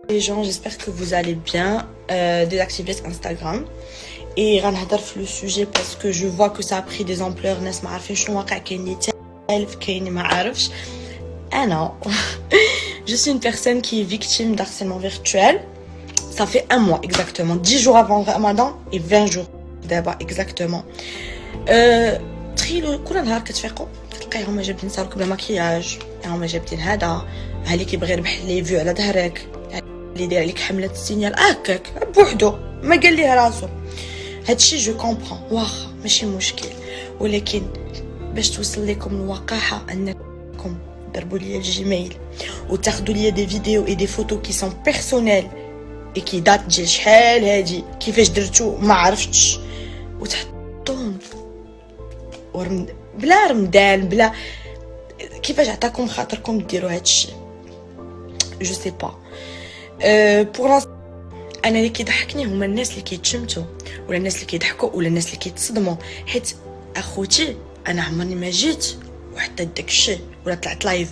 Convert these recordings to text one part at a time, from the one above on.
Les gens, j'espère que vous allez bien. Désactivez Instagram. Et غنهضر في le sujet parce que je vois que ça a pris des ampleurs. ناس ما عارفين شنو واقع، كاين اللي تالف كاين اللي ما عارفش. أنا je suis une personne qui est victime d'harcèlement virtuel. Ça fait un mois exactement, 10 jours avant Ramadan et 20 jours d'abord exactement. تخيلوا كل نهار كتفيقوا تلقايهم جابدين صاروك بلا مكياج، هما جابدين هذا اللي كيبغي يربح لي فيو على ظهرك، اللي داير عليك حمله السينيال هكاك بوحدو ما قال ليه راسو. هادشي جو كومبرون واخا ماشي مشكل، ولكن باش توصل لكم الوقاحه انكم ضربوا لي الجيميل وتاخذوا لي دي فيديو اي دي فوتو كي سون بيرسونيل اي كي دات ديال شحال هادي كيفاش درتو ما عرفتش، وتحطوهم بلا رمضان بلا كيفاش عطاكم خاطركم ديروا هادشي. جو سي با بور انا اللي كيضحكني هما الناس اللي كيتشمتوا ولا الناس اللي كيضحكوا ولا الناس اللي كيتصدموا، حيت اخوتي انا عمرني ما جيت وحتى داكشي ولا طلعت لايف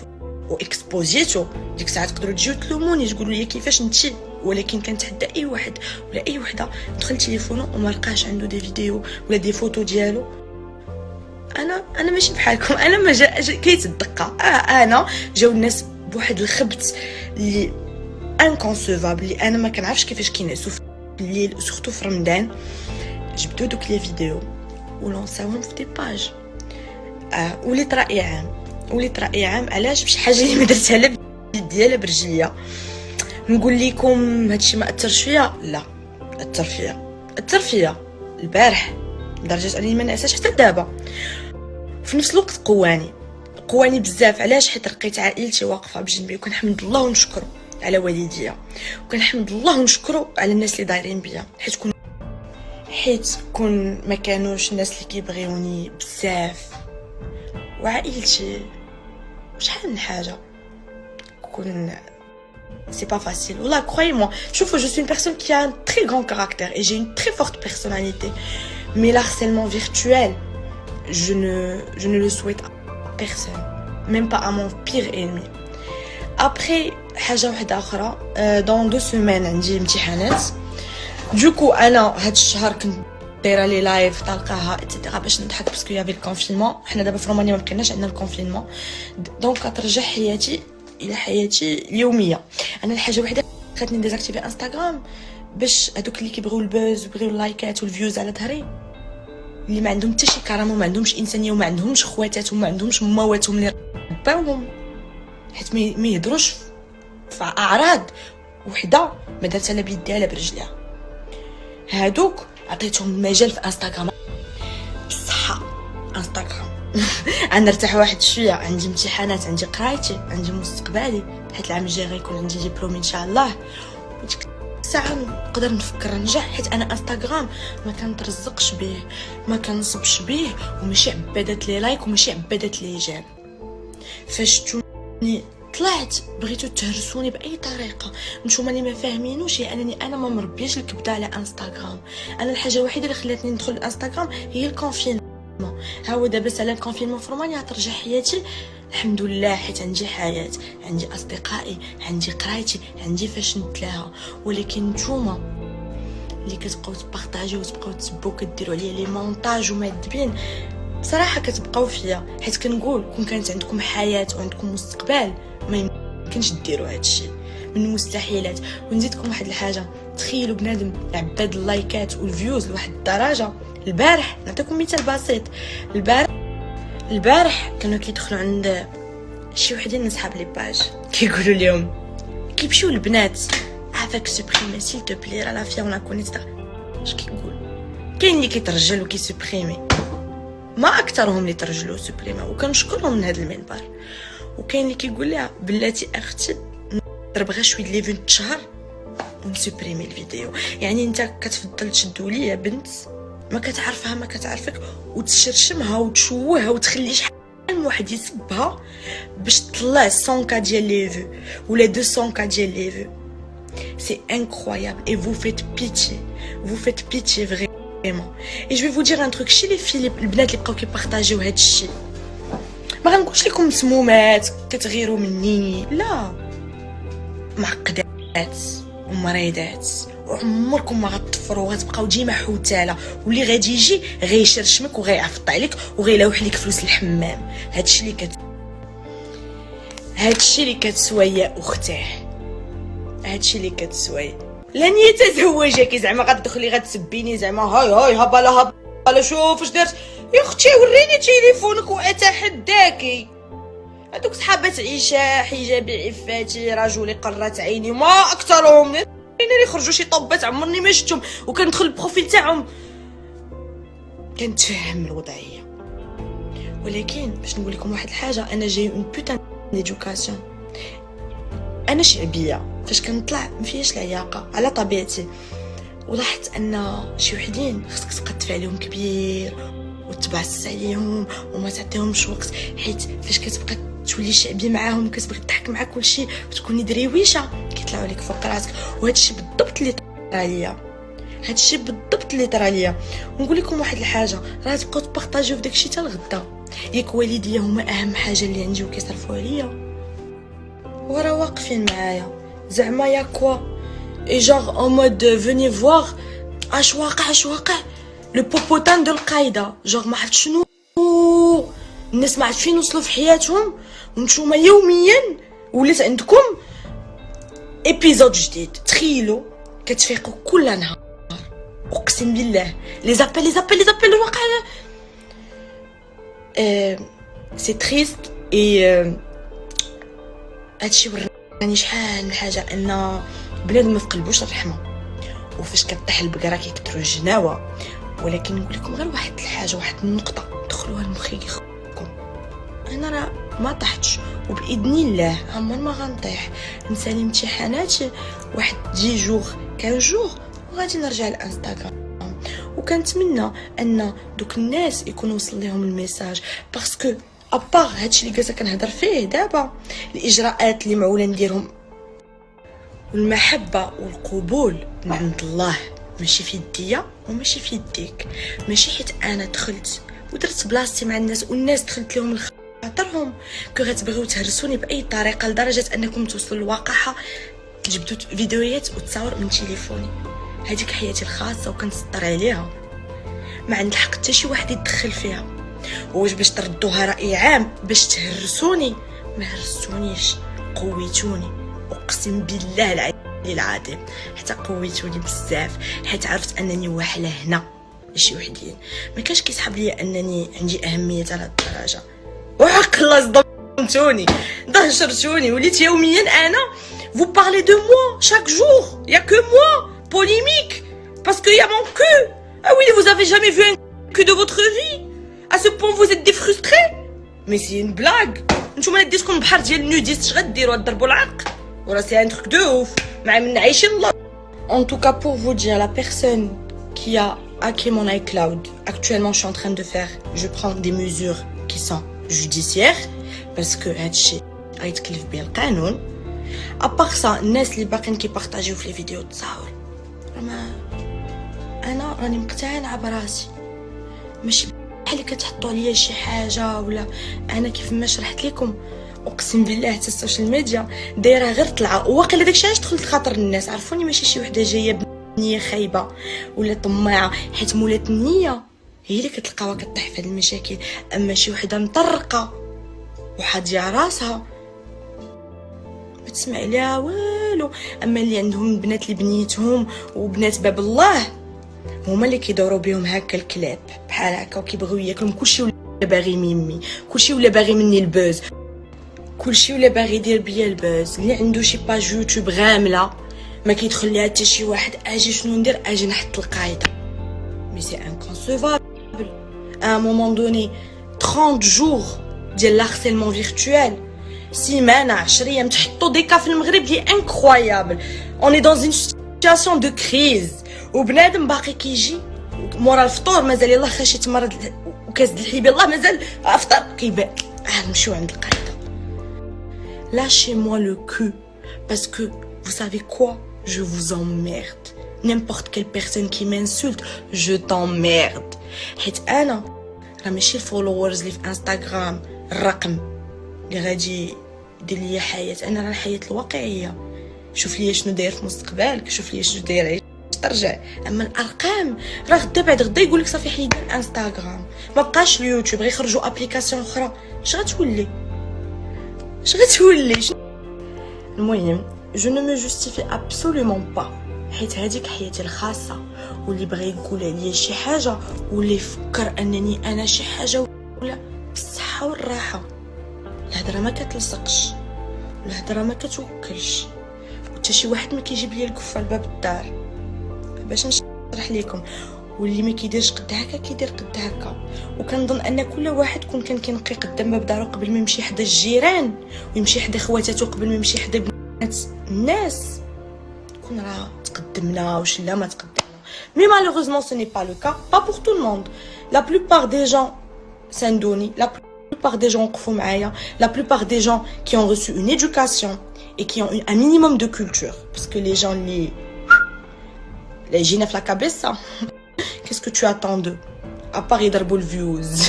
واكسبوزيتو. ديك الساعه تقدروا تجيو تلوموني تقولوا لي كيفاش نتي، ولكن كنتحدى اي واحد ولا اي وحده دخل تليفونه وما لقاش عنده دي فيديو ولا دي فوتو ديالو. انا ماشي بحالكم، انا ما كيتصدق انا جاو الناس بواحد الخبت اللي انكونسيفابل اللي انا ما كنعرفش كيفاش كينعسوا في الليل سورتو في رمضان. جبدوا دوك لي فيديو ولونساوهم في دي باج. وليت راي عام علاش بشي حاجه اللي ما درتها لا بيديا برجليا. نقول لكم هادشي ما اثرش فيا، لا اثر فيا البارح لدرجه انني ما نعساش حتى دابا. في نفس الوقت قواني بزاف. علاش؟ حيت لقيت عائلتي واقفه بجنبي وكنحمد الله ونشكره على والديا، وكنحمد الله ونشكره على الناس اللي دايرين بيا، حيت كون ما كانوش الناس اللي كيبغيوني بزاف وعائلتي شحال من حاجه كون c'est pas facile. Voilà, croyez-moi. Je suis une personne qui a un très grand caractère et j'ai une très forte personnalité. Mais l'harcèlement virtuel, je ne le souhaite à personne, même pas à mon pire ennemi. Après, حاجة واحدة أخرى، dans 2 semaines عندي امتحانات. دوكو أنا هاد الشهر كنت دايرة لي لايف تلقاها اتسيتيرا باش نضحك باسكو يافي الكونفينمون. حنا دابا في رومانيا ما بقيناش عندنا الكونفينمون، دونك كترجع حياتي الى حياتي اليوميه. انا الحاجه وحده خلاتني ديزاكتيفي انستغرام باش هذوك اللي كيبغيو البوز وبغيو اللايكات والفيوز على ظهري، اللي ما عندهم حتى شي كرامه وما عندهمش انسانيه وما عندهمش خواتاتهم وما عندهمش ماواتهم اللي رباوهم، حيت ما يهضروش في اعراض وحده ما دارتها لا بيديها لا برجليها. هادوك عطيتهم المجال في انستغرام بصحه. انستغرام انا نرتاح واحد شويه، عندي امتحانات، عندي قرايتي، عندي مستقبلي، حيت العام الجاي غيكون عندي ديبلوم ان شاء الله. وديك الساعه نقدر نفكر ننجح، حيت انا انستغرام ما كنترزقش به، ما كنصبش به، وماشي عبادات لي لايك وماشي عبادات لي ايجاب. فاش توني طلعت بغيتو تهرسوني باي طريقه، نتوما اللي ما فاهمينوش هي انني انا ما مربياش الكبده على انستغرام. انا الحاجه الوحيده اللي خلاتني ندخل الانستغرام هي الكونفين. ها هو دابا سالا الكونفينمون في رومانيا ترجع حياتي الحمد لله، حيت عندي حياه، عندي اصدقائي، عندي قرايتي، عندي فاش نتلاها. ولكن نتوما اللي كتبقاو تبارطاجيو وتبقاو تسبوا كديروا عليا لي مونتاج ومادبين، بصراحه كتبقاو فيا، حيت كنقول كون كانت عندكم حياه وعندكم مستقبل ما يمكنش ديروا هادشي، من المستحيلات. ونزيدكم واحد الحاجه، تخيلوا بنادم عباد اللايكات والفيوز لواحد الدرجه. البارح نعطيكم مثال بسيط، البارح كانوا كيدخلوا عند شي وحدين من صحاب لي باج كيقولوا لهم كيمشيو البنات عافاك سوبريمي سيل تو بلي راه لا فيا ولا كونيت. اش كيقول؟ كاين اللي كيترجل وكيسوبريمي، ما اكثرهم اللي ترجلوا سوبريمي وكنشكرهم من هذا المنبر، وكاين اللي كيقول لها بلاتي اختي نضرب غير شويه لي فيو شهر ونسوبريمي الفيديو. يعني انت كتفضل تشدوا ليا بنت ما كتعرفها ما كتعرفك وتشرشمها وتشوهها وتخلي شحال من واحد يسبها باش تطلع 100 كا ديال لي فيو ولا 200 كا ديال لي فيو. سي انكرويابل et vous faites pitié vraiment. Et je vais vous dire un truc, chez les filles البنات اللي بقاو كيبارطاجيو هذا الشيء، ما غنقولش لكم مسمومات كتغيروا مني، لا، معقده ومريضات، وعمركم ما غتطفروا، غتبقاو ديما حوتاله، واللي غادي يجي غيشرشمك وغيعفط عليك وغيلوح لك فلوس الحمام. هادشي اللي كتسوى يا اختاه، هادشي اللي كتسوى. لن يتزوجك زعما غتدخلي غتسبيني زعما هاي هباله شوف اش درت يا اختي، وريني تليفونك واتحداكي. هذوك صحابات عيشه حجابي عفاتي رجلي قرات عيني ما اكثرهم، انا اللي خرجوا شي طبات عمرني ما شفتهم، وكندخل البروفيل تاعهم كنتفهم الوضعيه. ولكن باش نقول لكم واحد الحاجه، انا جاي اون بوتان ديدوكاسيون، انا شعبيه فاش كنطلع ما فيهاش العياقه على طبيعتي، ولاحظت ان شي وحدين خصك تقدف عليهم كبير وتبعس عليهم وما تعطيهمش وقت، حيت فاش كتبقى تولي شعبي معاهم كتبغي تضحك مع كلشي وتكوني درويشه كيطلعوا لك فوق راسك. وهادشي بالضبط اللي طرا ليا، هادشي بالضبط اللي طرا ليا. ونقول لكم واحد الحاجه، راه تبقاو تبارطاجيو في داكشي حتى الغدا، ياك والديا هما اهم حاجه اللي عندي وكيصرفوا عليا ورا واقفين معايا زعما يا كوا اي جوغ اون مود فيني فوار اش واقع لو بوبوتان دو القايده، جوغ ما عرفت شنو الناس ما عرفت فين وصلوا في حياتهم، وانتوما يوميا ولات عندكم ايبيزود جديد. تخيلوا كتفيقوا كل نهار، اقسم بالله لي زابيل الواقع سي تريست. اي هادشي وراني شحال من حاجه ان بنادم ما في قلبوش الرحمه، وفاش كطيح البقره كيكثروا الجناوه. ولكن نقول لكم غير واحد الحاجه، واحد النقطه دخلوها لمخيكم، انا راه ما طحتش وباذن الله عمر ما غنطيح، نسالي امتحاناتي واحد 10 جوغ 15 جوغ وغادي نرجع للانستغرام. وكنتمنى ان دوك الناس يكون وصل لهم الميساج، باسكو ابار هادشي اللي جالسه كنهضر فيه دابا، الاجراءات اللي معوله نديرهم والمحبه والقبول من عند الله، ماشي في يديا وماشي في يديك، ماشي حيت انا دخلت ودرت بلاصتي مع الناس والناس دخلت لهم خاطرهم كو غتبغيو تهرسوني باي طريقه لدرجه انكم توصلوا للواقعه جبتوا فيديوهات وتصاور من تليفوني. هذيك حياتي الخاصه وكنسطر عليها، ما عند الحق حتى شي واحد يتدخل فيها. واش باش تردوها راي عام باش تهرسوني؟ ما هرسونيش، قويتوني، اقسم بالله العلي العظيم حتى قويتوني بزاف، حيت عرفت انني واحله هنا ماشي وحدين. ما كاش كيسحب ليا انني عندي اهميه على الدرجه. وحق الله صدمتوني ضجرتوني، وليت يوميا انا vous parlez de moi chaque jour, il y a que moi polémique parce que il y a mon cul. Ah oui, vous avez jamais vu un cul de votre vie? À ce point vous êtes des frustrés? Mais c'est une blague. نتوما ديتكم بحر ديال النوديست اش غديروا؟ ضربوا العرق ولا سي ان تروك دو اوف مع من عايشين الله. En tout cas pour vous dire, la personne qui a hacké mon iCloud, actuellement je suis en train de faire, je prends des mesures qui sont judiciaires parce que هادشي غيتكلف به القانون. ابار سا الناس اللي باقيين كيبارطاجيو في لي فيديو تصاور، انا راني مقتنعه براسي، ماشي بحال اللي كتحطوا عليا شي حاجه ولا انا كيف ما شرحت لكم. اقسم بالله حتى السوشيال ميديا دايره غير طلعه، واقيلا داكشي علاش دخلت خاطر الناس عرفوني ماشي شي وحده جايه بنيه خايبه ولا طماعه، حيت مولات النيه هي اللي كتلقاوها كطيح في هاد المشاكل. اما شي وحده مطرقه وحاضيه راسها ما تسمع لها والو. اما اللي عندهم بنات اللي بنيتهم وبنات باب الله هما اللي كيدوروا بهم هكا الكلاب بحال هكا وكيبغيو ياكلهم كلشي، ولا باغي ميمي كلشي، ولا باغي مني البوز كلشي، ولا باغي يدير بيا البوز. اللي عنده شي باج يوتيوب غامله ما كيدخل ليها حتى شي واحد، اجي شنو ندير؟ اجي نحط القايده. مي سي انكونسيفابل ا مومون دوني 30 جور ديال لارسيلمون فيرتوال، سيمانه 10 ايام تحطوا دي كا في المغرب لي انكرويابل. اوني دون اون سيتواسيون دو كريز، وبنادم باقي كيجي مورا الفطور مازال يلاه خاشي تمرض وكاس د الحليب يلاه مازال افطر كيبان. نمشيو عند القايده. Lâchez-moi le cul parce que vous savez quoi, je vous emmerde. N'importe quelle personne qui m'insulte, je t'emmerde. حيت انا راه ماشي الفولورز اللي في انستغرام الرقم اللي غادي يدير ليا حياه، انا راه الحياه الواقعيه شوف لي شنو داير في مستقبلك، شوف لي شنو داير ترجع. اما الارقام راه غدا بعد غدا يقول لك صافي حيدي الانستغرام، ما بقاش اليوتيوب، غيخرجوا ابليكاسيون اخرى. اش غتولي؟ المهم جو نو مو جوستيفي ابسولومون با، حيت هذيك حياتي الخاصه، واللي بغى يقول عليا شي حاجه واللي يفكر انني انا شي حاجه ولا بالصحه والراحه. الهضره ما كتلصقش، والهضره ما كتوكلش، وحتى شي واحد ما كيجيب لي الكفه لباب الدار باش نشرح لكم. واللي ما كيديرش قد هكا كيدير قد هكا. وكنظن ان كل واحد كان كينقي قدام باب دارو قبل ما يمشي حدا الجيران ويمشي حدا خواتاتو قبل ما يمشي حدا بنات الناس، كون راه تقدمنا واش لا ما تقدمنا. مي مالوغوزمون سو ني با لو كا، با بور تو الموند. لا بلوبار دي جون ساندوني، لا plupart des gens وقفوا معايا، la plupart des gens qui ont reçu une éducation et qui ont eu un minimum de culture, parce que les gens les جينا في la cabeza. Qu'est-ce que tu attends d'eux à part يضربوا الفيوز.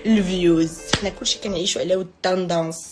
الفيوز حنا كلشي كنعيشوا على ود التندانس.